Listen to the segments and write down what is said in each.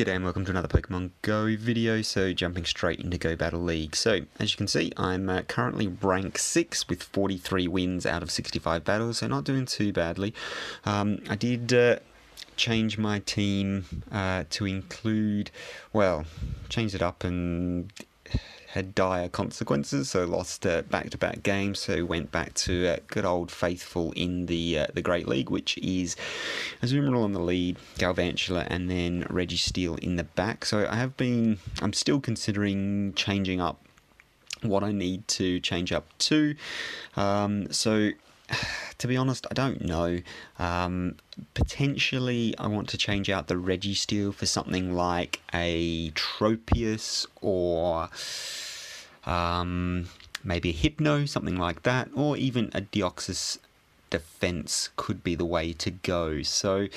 G'day and welcome to another Pokemon Go video. So jumping straight into Go Battle League. So as you can see, I'm currently rank 6 with 43 wins out of 65 battles, so not doing too badly. I did change my team to include, well, changed it up and had dire consequences, so lost back-to-back games, so went back to good old faithful in the Great League, which is Azumarill on the lead, Galvantula, and then Registeel in the back. So I'm still considering changing up what I need to change up to. So to be honest, I don't know. Potentially, I want to change out the Registeel for something like a Tropius or maybe a Hypno, something like that, or even a Deoxys Defense could be the way to go. So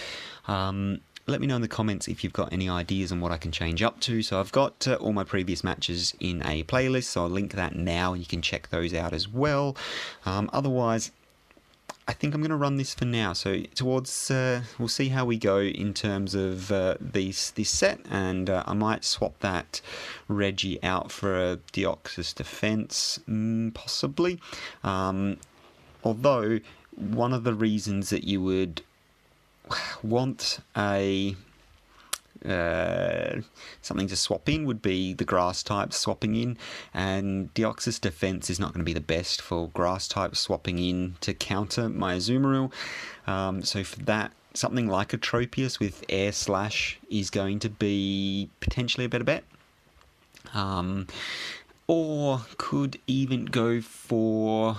let me know in the comments if you've got any ideas on what I can change up to. So I've got all my previous matches in a playlist, so I'll link that now and you can check those out as well. Otherwise, I think I'm going to run this for now. So towards, we'll see how we go in terms of this set, and I might swap that Reggie out for a Deoxys Defense, possibly. Although, one of the reasons that you would want a something to swap in would be the grass type swapping in, and Deoxys Defense is not going to be the best for grass type swapping in to counter my Azumarill. So for that, something like a Tropius with Air Slash is going to be potentially a better bet. Or could even go for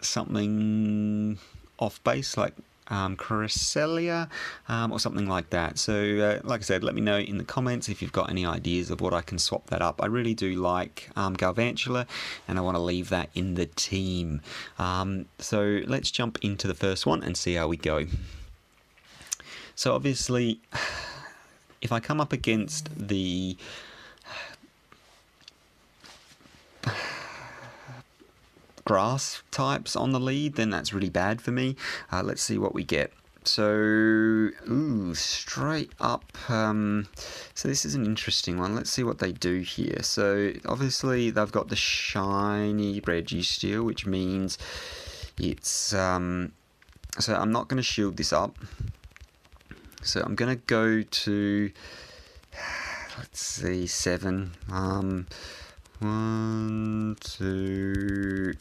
something off base like Cresselia, or something like that. So like I said, let me know in the comments if you've got any ideas of what I can swap that up. I really do like Galvantula, and I want to leave that in the team. So let's jump into the first one and see how we go. So obviously, if I come up against the grass types on the lead, then that's really bad for me. Let's see what we get. So, straight up. So this is an interesting one. Let's see what they do here. So obviously they've got the shiny Registeel, which means it's so I'm not going to shield this up. So I'm going to go to, let's see, 7. 1, 2,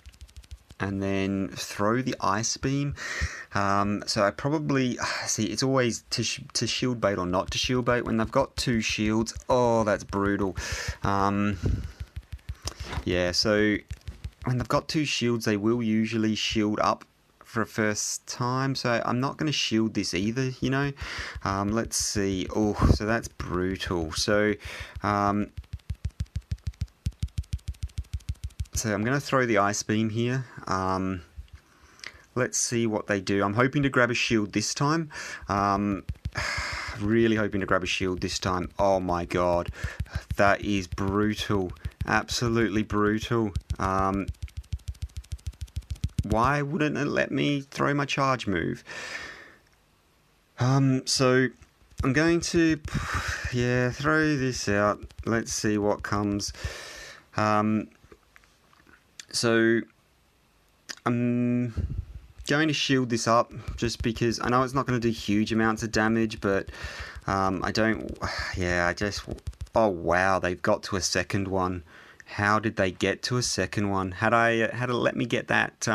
and then throw the Ice Beam. So I probably see, it's always to shield bait or not to shield bait when they've got 2 shields. Oh, that's brutal. Yeah, so when they've got 2 shields, they will usually shield up for a first time, so I'm not going to shield this either, you know. Let's see. Oh, so that's brutal. So I'm going to throw the Ice Beam here. Let's see what they do. I'm hoping to grab a shield this time. Really hoping to grab a shield this time. Oh my god. That is brutal. Absolutely brutal. Why wouldn't it let me throw my charge move? So I'm going to, throw this out. Let's see what comes. So I'm going to shield this up just because I know it's not going to do huge amounts of damage, but oh wow, they've got to a second one. How did they get to a second one? Had it let me get that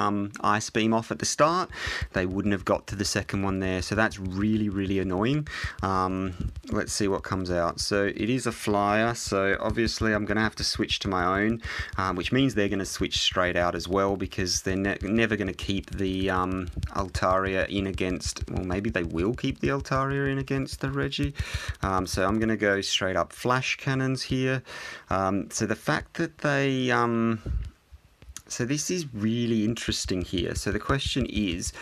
Ice Beam off at the start, they wouldn't have got to the second one there. So that's really, really annoying. Let's see what comes out. So it is a flyer, so obviously I'm going to have to switch to my own, which means they're going to switch straight out as well, because they're never going to keep the Altaria in against, well, maybe they will keep the Altaria in against the Reggie. So I'm going to go straight up Flash Cannons here. So the fact that they so this is really interesting here. So the question is,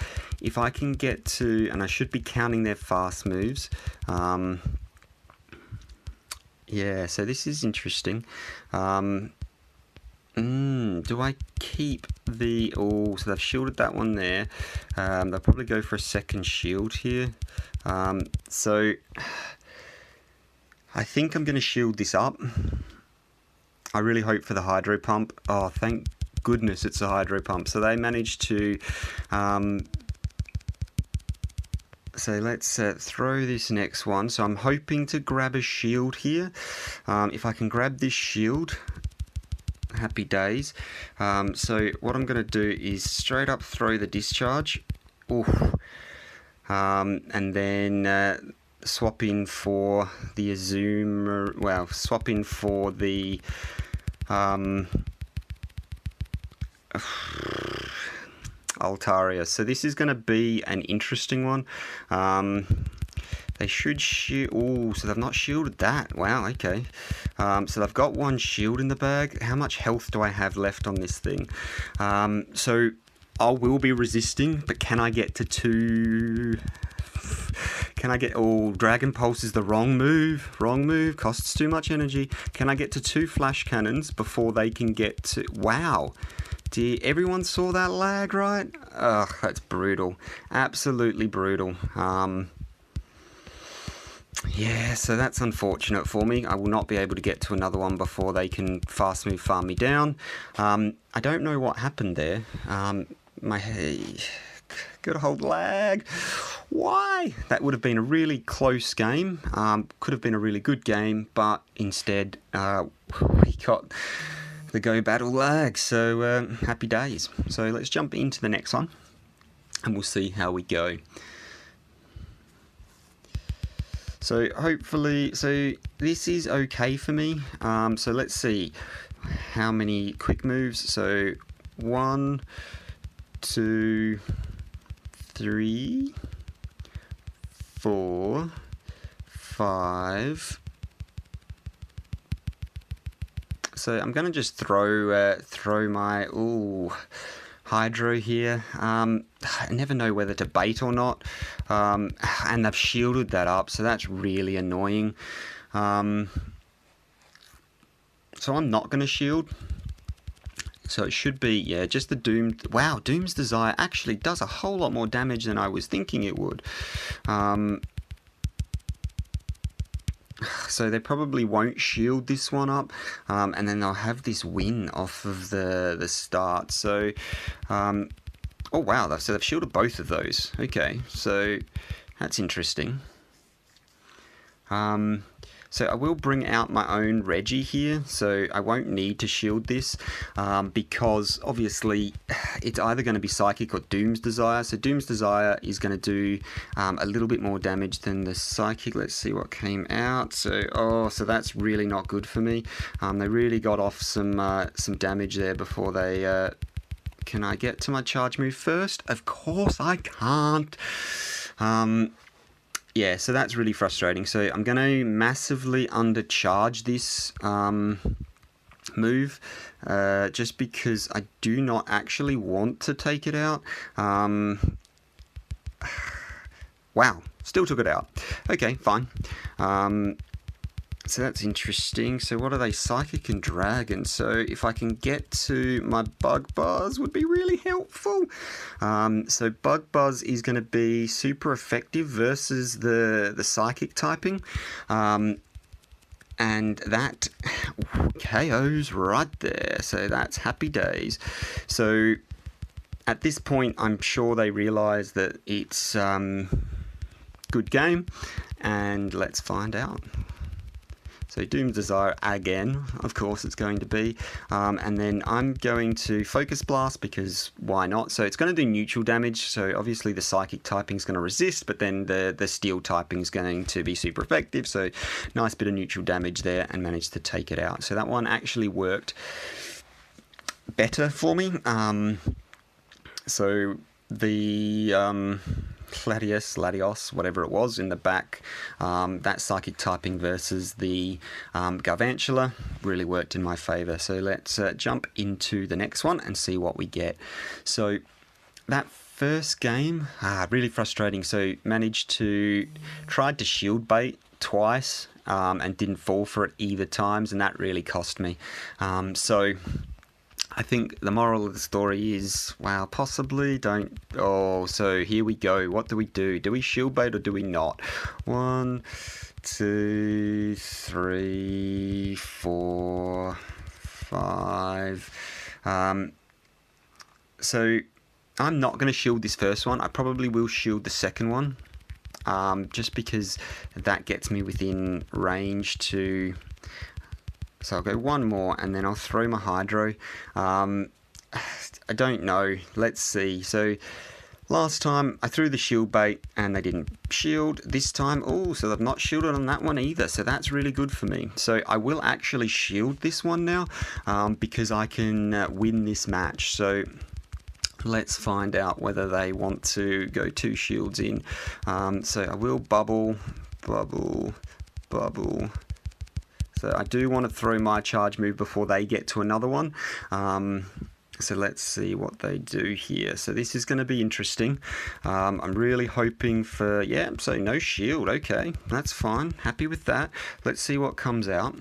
if I can get to, and I should be counting their fast moves. Yeah, so this is interesting. Do I keep the, so they've shielded that one there. They'll probably go for a second shield here. So I think I'm going to shield this up. I really hope for the Hydro Pump. Oh, thank goodness it's a Hydro Pump. So they managed to... so let's throw this next one. So I'm hoping to grab a shield here. If I can grab this shield, happy days. So what I'm going to do is straight up throw the discharge. Oof. And then swap in for the Azumarill. Well, swap in for the Altaria. So this is going to be an interesting one. They should shield. Oh, so they've not shielded that. Wow, okay. So they've got one shield in the bag. How much health do I have left on this thing? So I will be resisting, but can I get to 2? Can I get... Oh, Dragon Pulse is the wrong move. Wrong move. Costs too much energy. Can I get to 2 Flash Cannons before they can get to... Wow. Everyone saw that lag, right? Ugh, that's brutal. Absolutely brutal. Yeah, so that's unfortunate for me. I will not be able to get to another one before they can fast move farm me down. I don't know what happened there. Good old lag. Why? That would have been a really close game. Could have been a really good game, but instead we got the Go Battle lag. So happy days. So let's jump into the next one and we'll see how we go. So hopefully, so this is okay for me. So let's see how many quick moves. So 1, 2, 3, 4, 5. So I'm gonna just throw my Hydro here. I never know whether to bait or not, and they've shielded that up, so that's really annoying. So I'm not going to shield. So it should be, yeah, just the Doom. Wow, Doom's Desire actually does a whole lot more damage than I was thinking it would. So they probably won't shield this one up, and then they'll have this win off of the start. So, oh wow, so they've shielded both of those. Okay, so that's interesting. So I will bring out my own Reggie here, so I won't need to shield this, because obviously it's either going to be Psychic or Doom's Desire. So Doom's Desire is going to do a little bit more damage than the Psychic. Let's see what came out. So, so that's really not good for me. They really got off some damage there before they... can I get to my charge move first? Of course I can't. Yeah, so that's really frustrating. So I'm going to massively undercharge this move, just because I do not actually want to take it out. Wow, still took it out. Okay, fine. So that's interesting. So what are they? Psychic and Dragon. So if I can get to my Bug Buzz would be really helpful. So Bug Buzz is going to be super effective versus the Psychic typing. And that KOs right there. So that's happy days. So at this point, I'm sure they realise that it's good game. And let's find out. So Doom's Desire again, of course it's going to be, and then I'm going to Focus Blast because why not? So it's going to do neutral damage, so obviously the Psychic typing is going to resist, but then the Steel typing is going to be super effective, so nice bit of neutral damage there and managed to take it out. So that one actually worked better for me. So the... Latios, whatever it was in the back, that Psychic typing versus the Galvantula really worked in my favour. So let's jump into the next one and see what we get. So that first game, really frustrating. So tried to shield bait twice and didn't fall for it either times, and that really cost me. So I think the moral of the story is, wow, possibly don't... Oh, so here we go. What do we do? Do we shield bait or do we not? 1, 2, 3, 4, 5. So I'm not going to shield this first one. I probably will shield the second one, just because that gets me within range to... So I'll go one more, and then I'll throw my Hydro. I don't know. Let's see. So last time I threw the shield bait and they didn't shield. This time, so they've not shielded on that one either. So that's really good for me. So I will actually shield this one now, because I can win this match. So let's find out whether they want to go 2 shields in. So I will bubble. So I do want to throw my charge move before they get to another one. So let's see what they do here. So this is going to be interesting. I'm really hoping for... Yeah, so no shield. Okay, that's fine. Happy with that. Let's see what comes out.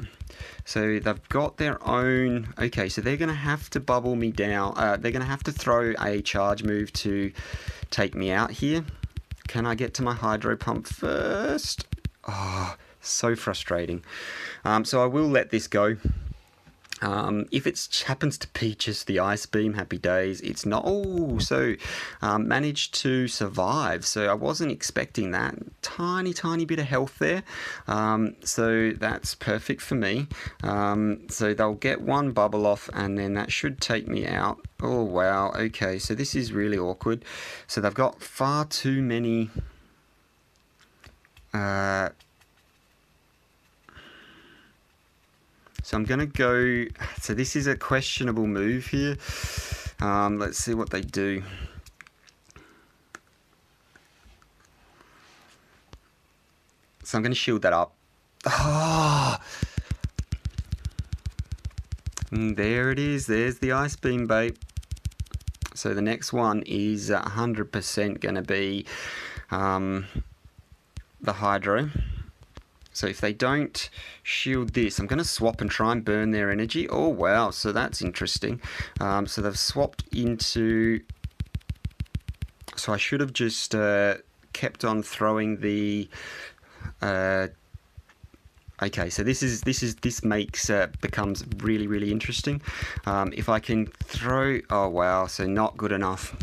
So they've got their own... Okay, so they're going to have to bubble me down. They're going to have to throw a charge move to take me out here. Can I get to my Hydro Pump first? Oh, so frustrating. So I will let this go. If it happens to Peaches, the Ice Beam, happy days. It's not... managed to survive. So I wasn't expecting that. Tiny bit of health there. So that's perfect for me. So they'll get one bubble off, and then that should take me out. Oh, wow. Okay, so this is really awkward. So they've got far too many... So I'm going to go... So this is a questionable move here. Let's see what they do. So I'm going to shield that up. Oh! And there it is. There's the Ice Beam bait. So the next one is 100% going to be the Hydro. So if they don't shield this, I'm going to swap and try and burn their energy. Oh, wow. So that's interesting. So they've swapped into... So I should have just kept on throwing the... Okay, so this makes becomes really interesting. If I can throw... Oh, wow. So not good enough.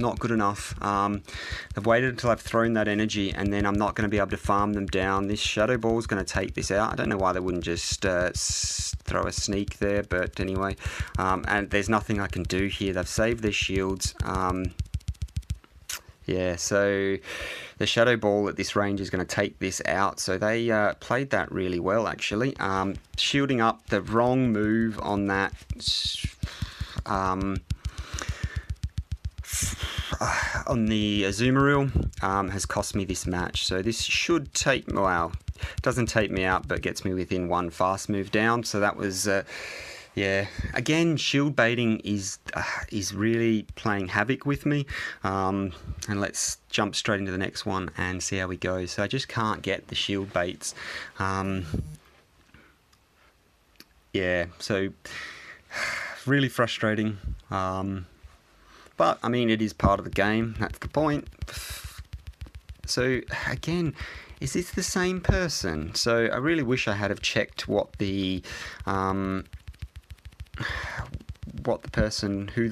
I've waited until I've thrown that energy, and then I'm not going to be able to farm them down. This Shadow Ball is going to take this out. I don't know why they wouldn't just throw a sneak there, but anyway. And there's nothing I can do here. They've saved their shields. Yeah, so the Shadow Ball at this range is going to take this out. So they played that really well, actually. Shielding up the wrong move on that on the Azumarill has cost me this match. So this should take... Well, doesn't take me out, but gets me within one fast move down. So that was... Yeah, again, shield baiting is really playing havoc with me. And let's jump straight into the next one and see how we go. So I just can't get the shield baits. Yeah, so really frustrating. But, I mean, it is part of the game. That's the point. So, again... Is this the same person? So I really wish I had have checked who the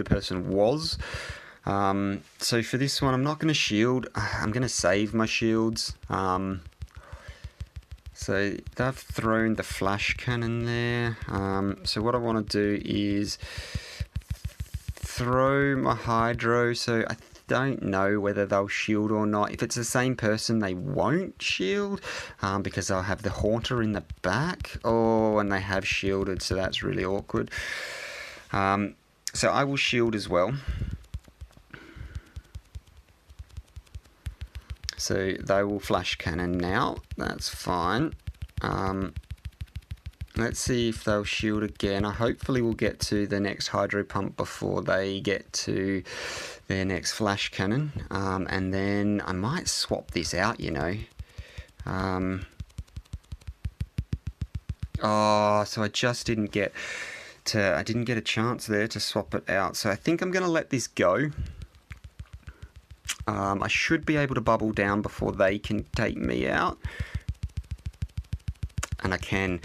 person was. So for this one, I'm not going to shield. I'm going to save my shields. So they've thrown the flash cannon there. So what I want to do is throw my Hydro. So I don't know whether they'll shield or not. If it's the same person, they won't shield because they'll have the Haunter in the back. Oh, and they have shielded, so that's really awkward. So I will shield as well. So they will flash cannon now. That's fine. Let's see if they'll shield again. I hopefully will get to the next Hydro Pump before they get to their next flash cannon. And then I might swap this out, you know. Oh, so I just didn't get a chance there to swap it out. So I think I'm going to let this go. I should be able to bubble down before they can take me out. And and I can.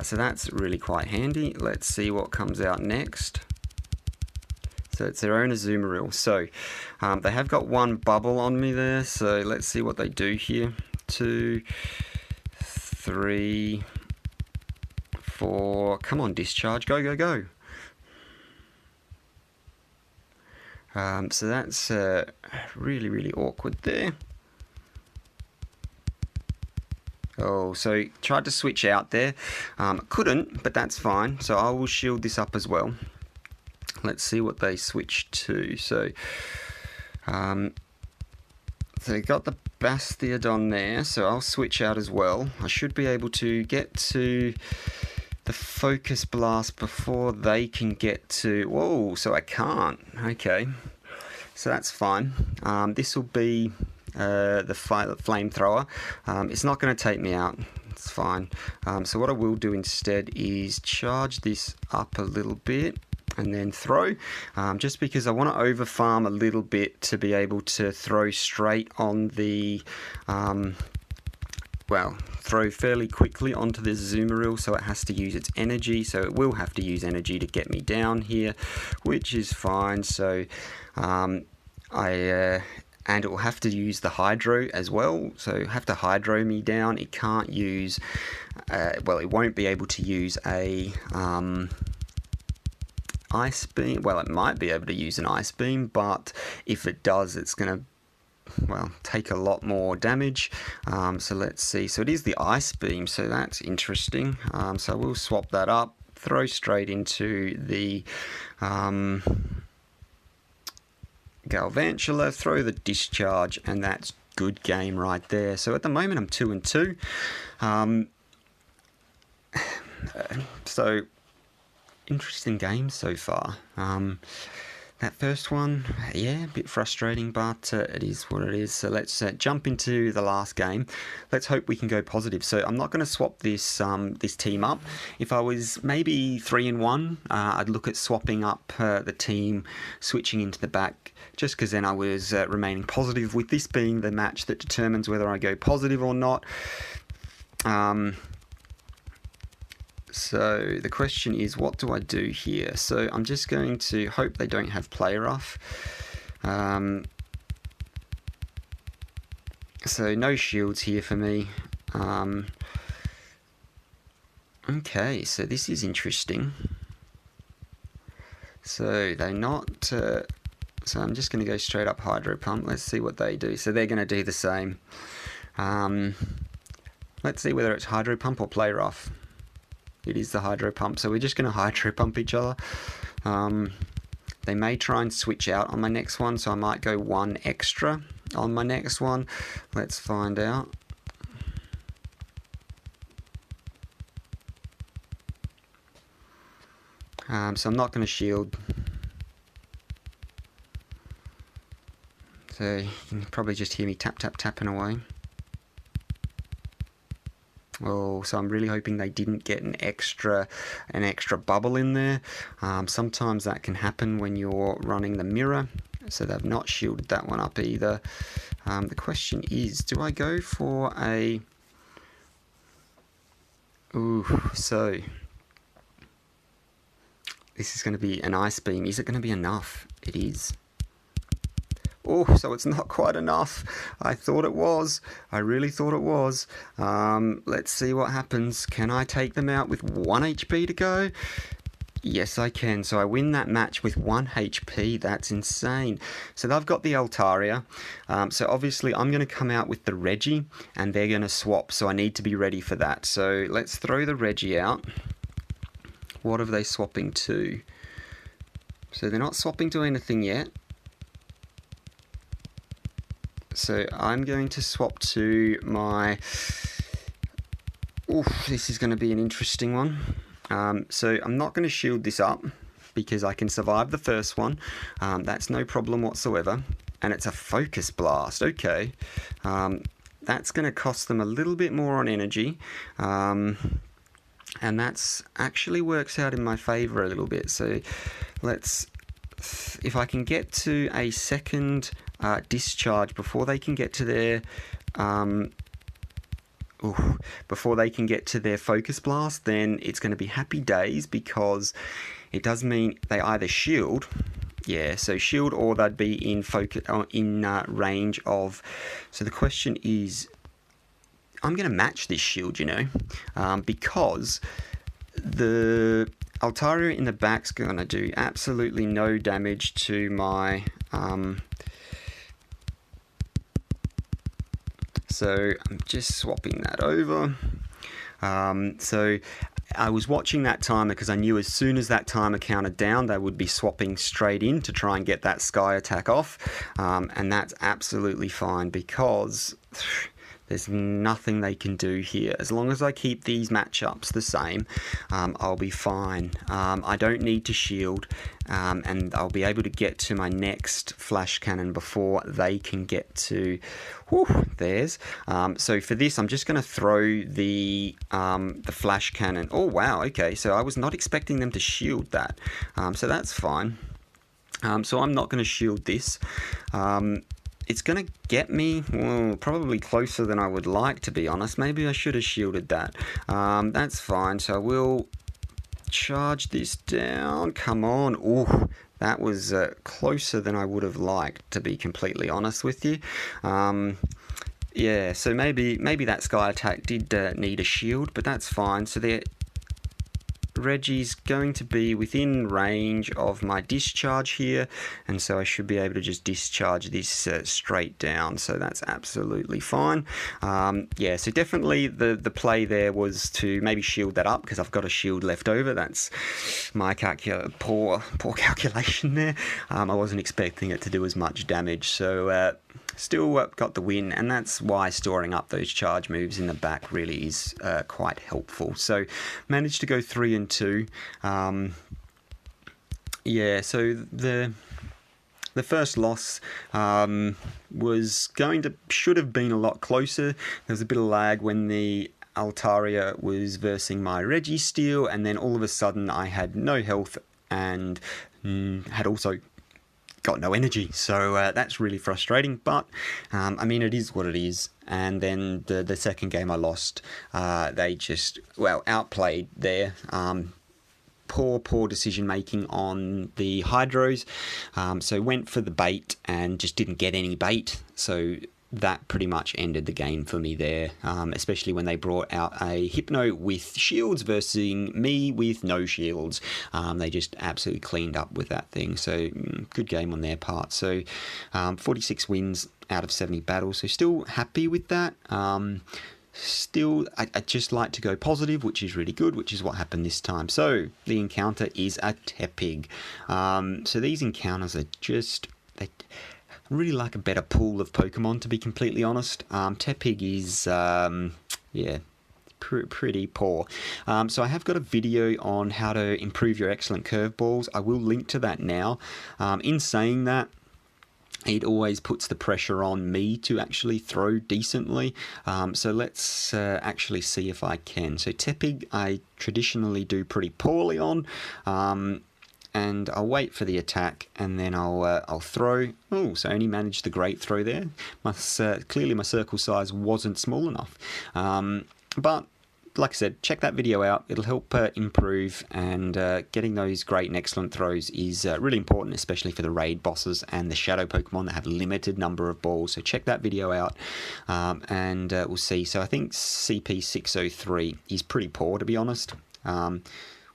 So that's really quite handy. Let's see what comes out next. So it's their own Azumarill. So they have got one bubble on me there, so let's see what they do here. 2, 3, 4. Come on, discharge. Go, go, go. So that's really, really awkward there. Oh, so tried to switch out there. Couldn't, but that's fine. So I will shield this up as well. Let's see what they switch to. So they got the Bastiodon there, so I'll switch out as well. I should be able to get to the Focus Blast before they can get to... Whoa, so I can't. Okay, so that's fine. This will be the Flamethrower. It's not going to take me out. It's fine. So what I will do instead is charge this up a little bit and then throw, just because I want to over farm a little bit to be able to throw straight on the throw fairly quickly onto the Azumarill, so it has to use its energy, so it will have to use energy to get me down here, which is fine. So and it will have to use the Hydro as well, so have to Hydro me down. It can't use it won't be able to use a Ice Beam. Well, it might be able to use an Ice Beam, but if it does, it's going to, take a lot more damage. So let's see. So it is the Ice Beam, so that's interesting. So we'll swap that up, throw straight into the Galvantula, throw the Discharge, and that's good game right there. So at the moment, I'm 2-2. So interesting game so far. That first one, a bit frustrating, but it is what it is. So let's jump into the last game. Let's hope we can go positive. So I'm not going to swap this this team up. If I was maybe 3-1, I'd look at swapping up the team, switching into the back, just because then I was remaining positive, with this being the match that determines whether I go positive or not. So the question is, what do I do here? So I'm just going to hope they don't have Play Rough. So no shields here for me. Okay, so this is interesting. So they're not... so I'm just going to go straight up Hydro Pump. Let's see what they do. So they're going to do the same. Let's see whether it's Hydro Pump or Play Rough. It is the Hydro Pump, so we're just going to Hydro Pump each other. They may try and switch out on my next one, so I might go one extra on my next one. Let's find out. So I'm not going to shield. So you can probably just hear me tap, tap, tapping away. Oh, so I'm really hoping they didn't get an extra bubble in there. Sometimes that can happen when you're running the mirror. So they've not shielded that one up either. The question is, do I go for a... Ooh, so this is going to be an Ice Beam. Is it going to be enough? It is. Oh, so it's not quite enough. I thought it was. I really thought it was. Let's see what happens. Can I take them out with 1 HP to go? Yes, I can. So I win that match with 1 HP. That's insane. So they've got the Altaria. So obviously I'm going to come out with the Reggie, and they're going to swap. So I need to be ready for that. So let's throw the Reggie out. What are they swapping to? So they're not swapping to anything yet. So I'm going to swap to my... Oof, this is going to be an interesting one. So I'm not going to shield this up because I can survive the first one. That's no problem whatsoever. And it's a Focus Blast. Okay. That's going to cost them a little bit more on energy. And that's actually works out in my favour a little bit. So let's... If I can get to a second discharge before they can get to their... before they can get to their Focus Blast, then it's going to be happy days, because it does mean they either shield, so shield, or they'd be in focus range of. So the question is, I'm going to match this shield, because the Altaria in the back's going to do absolutely no damage to my. So I'm just swapping that over. So I was watching that timer because I knew as soon as that timer counted down, they would be swapping straight in to try and get that Sky attack off. And that's absolutely fine, because there's nothing they can do here. As long as I keep these matchups the same, I'll be fine. I don't need to shield, and I'll be able to get to my next Flash Cannon before they can get to. Theirs. So for this, I'm just going to throw the Flash Cannon. Oh wow, okay. So I was not expecting them to shield that. So that's fine. So I'm not going to shield this. It's going to get me, probably closer than I would like, to be honest. Maybe I should have shielded that. That's fine. So I will charge this down. Come on. Ooh, that was closer than I would have liked, to be completely honest with you. Yeah, so maybe that Sky attack did need a shield, but that's fine. So Reggie's going to be within range of my discharge here, and so I should be able to just discharge this straight down, so that's absolutely fine. Yeah, so definitely the play there was to maybe shield that up, because I've got a shield left over. That's my poor calculation there. I wasn't expecting it to do as much damage, so still got the win, and that's why storing up those charge moves in the back really is quite helpful. So managed to go 3 and 2. Yeah, so the first loss should have been a lot closer. There was a bit of lag when the Altaria was versing my Registeel, and then all of a sudden I had no health and had also got no energy, so that's really frustrating, but I mean, it is what it is. And then the second game I lost, they just outplayed there. Poor decision making on the Hydros, so went for the bait and just didn't get any bait, so that pretty much ended the game for me there, especially when they brought out a Hypno with shields versus me with no shields. They just absolutely cleaned up with that thing, so good game on their part. So 46 wins out of 70 battles, so still happy with that. Still, I just like to go positive, which is really good, which is what happened this time. So the encounter is a Tepig. So these encounters are just... really like a better pool of Pokemon, to be completely honest. Tepig is, pretty poor. So I have got a video on how to improve your excellent curveballs. I will link to that now. In saying that, it always puts the pressure on me to actually throw decently. So let's actually see if I can. So Tepig, I traditionally do pretty poorly on. And I'll wait for the attack, and then I'll throw. Oh, so I only managed the great throw there. Clearly my circle size wasn't small enough. But like I said, check that video out. It'll help improve, and getting those great and excellent throws is really important, especially for the raid bosses and the shadow Pokemon that have limited number of balls. So check that video out, and we'll see. So I think CP603 is pretty poor, to be honest.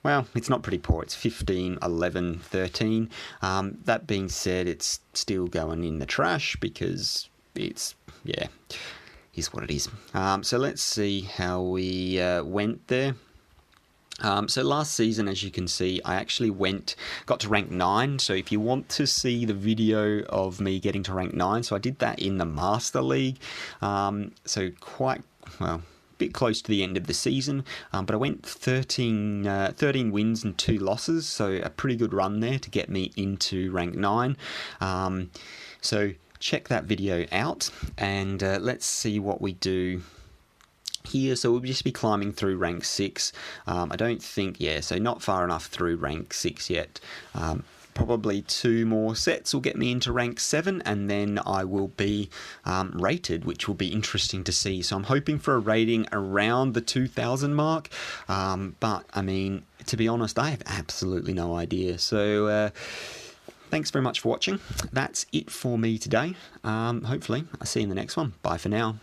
Well, it's not pretty poor. It's 15, 11, 13. That being said, it's still going in the trash because it's, is what it is. So let's see how we went there. So last season, as you can see, I actually got to rank 9. So if you want to see the video of me getting to rank 9, so I did that in the Master League. So quite, bit close to the end of the season, but I went 13 wins and 2 losses, so a pretty good run there to get me into rank 9. So check that video out, and let's see what we do here. So we'll just be climbing through rank 6. I don't think, so not far enough through rank 6 yet, probably 2 more sets will get me into rank 7, and then I will be rated, which will be interesting to see. So I'm hoping for a rating around the 2,000 mark, but I mean, to be honest, I have absolutely no idea. So thanks very much for watching. That's it for me today. Hopefully I'll see you in the next one. Bye for now.